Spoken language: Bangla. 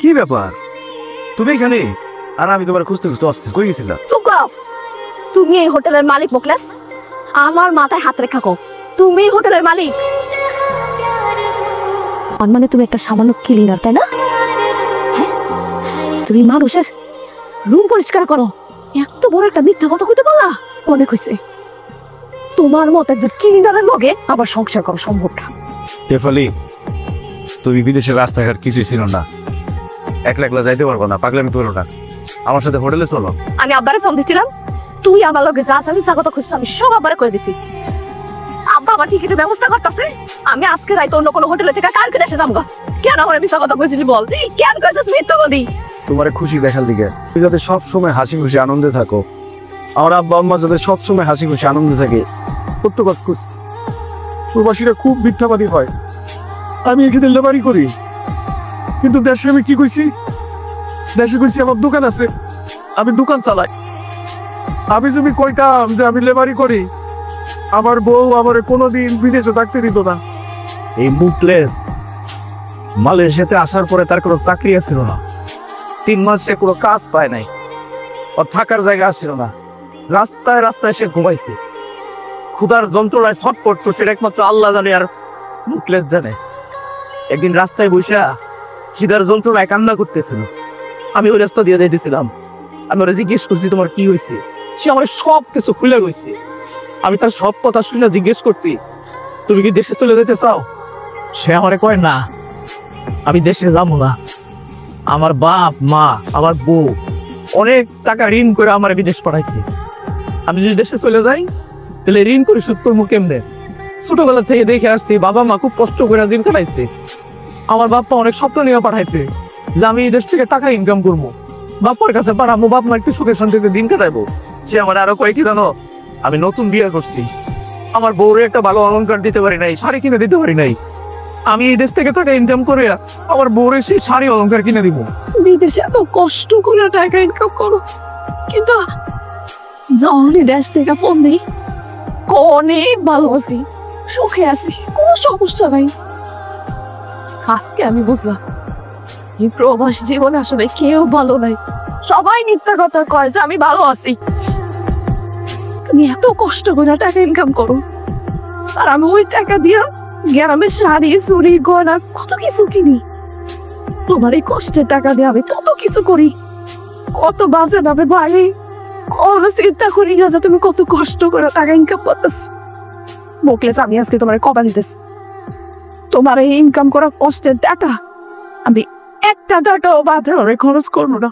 কি ব্যাপার তুমি এখানে? আর আমি তোমার খুঁজতে খুঁজতে অস্থির কই গেছিলাম। চুপ করো। তুমি এই হোটেলের মালিক মোকলেস? আমার মাথায় হাত রেখা কো, তুমি হোটেলের মালিক? মানে তুমি একটা সামান্য ক্লিনার, তাই না? হ্যাঁ, তুমি মানুষের রুম পরিষ্কার করো, এত বড় একটা মিথ্যা কথা কইতে পারলা? অনেক হয়েছে। তোমার মতো একজন ক্লিনারের লগে আবার সংসার করা সম্ভব না। শেফালি, তুমি বিদেশের রাস্তাঘাট কিছুই ছিল না, একলা একলা যাইতে পারবো না, পাগলামি করো না, আমার সাথে হোটেলে চলো। আমি আব্বারে ফোন দিছিলাম, তুই আমার লগে যাস, আমি যা কথা খুঁজছি আমি সব আব্বারে কয়ে দিছি। আব্বা আমার টিকিটের ব্যবস্থা করতেছে, আমি আজকে রাইতে অন্য কোনো হোটেলে থেকে কালকে দেশে যাবো। কেন আমার মিথ্যা কথা কইছিলি বল? কেন কইছিস মিথ্যা বলি? তোমার খুশি দেখার দিকে, তুমি যাতে সবসময় হাসি খুশি আনন্দে থাকো, আমার আব্বা আম্মা যাতে সবসময় হাসি খুশি আনন্দে থাকে। প্রত্যেক করছি প্রবাসীরা খুব মিথ্যাবাদী হয়। আমি এখানে লেবারি করি, কিন্তু দেশে আমি কি কইছি? দেশে কইছি আমার দোকান আছে, আমি দোকান চালাই। আমি যদি কইতাম যে আমি লেবারি করি, আমার বউ আমার কোনোদিন বিদেশে থাকতে দিত না। এই মুকলেস মালয়েশিয়াতে আসার পরে তার কোনো চাকরি ছিল না, 3 মাস সে কোনো কাজ পায় নাই, ওর থাকার জায়গা আসছিল না, রাস্তায় রাস্তায় সে ঘুমাইছে, ক্ষুধার যন্ত্রণায় ছটফট করছে, একমাত্র আল্লাহ জানে আর মুকলেস জানে। একদিন রাস্তায় বসে খিদার যন্ত্রণায় কান্না করতেছিল, আমি ওই রাস্তা দিয়ে যাইতেছিলাম, আমি ওরা জিজ্ঞেস করছি তোমার কি হয়েছে, সে আমার সব কিছু খুলে গেছে। আমি তার সব কথা শুনে জিজ্ঞেস করছি তুমি কি দেশে চলে যেতে চাও? সে আমারে কয় না, আমি দেশে যাবো না, আমার বাপ মা আমার বউ অনেক টাকা ঋণ করে আমার বিদেশ পাঠাইছে, আমি যদি দেশে চলে যাই তাহলে ঋণ করে শোধ করবো কেমনে? ছোটবেলা থেকে দেখে আসছি বাবা মা খুব কষ্ট করে দিন কাটাইছে, আমার বাপ্পা অনেক স্বপ্ন নিয়ে পাঠাইছে যে আমি এই দেশ থেকে টাকা ইনকাম করবো, বাপ্পার কাছে পাঠাবো, বাপ মা একটু সুখে শান্তিতে দিন কাটাইবো। সে আমার আরো কয়েকটি জানো, আমি নতুন বিয়ে করছি, আমার বউরে একটা ভালো অলংকার দিতে পারি নাই, শাড়ি কিনে দিতে পারি নাই, আমি এই দেশ থেকে টাকা ইনকাম করে আমার বউরে সেই শাড়ি অলংকার কিনে দিব। বিদেশে এত কষ্ট করে টাকা ইনকাম করো, কিন্তু যখনই দেশ থেকে ফোন দিই অনেক ভালো আছি, সুখে আছি, কোনো সমস্যা নাই। আজকে আমি বুঝলাম এই প্রবাস জীবনে আসলে কেউ ভালো নাই, সবাই মিথ্যা কথা কয় যে আমি ভালো আছি। তুমি এত কষ্ট করে টাকা ইনকাম করো, আর আমি ওই টাকা দিয়া গ্রামে শাড়ি চুড়ি গয়না কত কিছু কিনি। তোমার এই কষ্টের টাকা দিয়ে আমি কত কিছু করি, কত বাজে ভাবে ভাই, কোনো চিন্তা করি না যে তুমি কত কষ্ট করে টাকা ইনকাম করতেছ। মোকলেস, আমি আজকে তোমার কবা দিতেছি, তোমার এই ইনকাম করা কষ্টের টাকা আমি একটা টাকাও বাদ খরচ করবো না।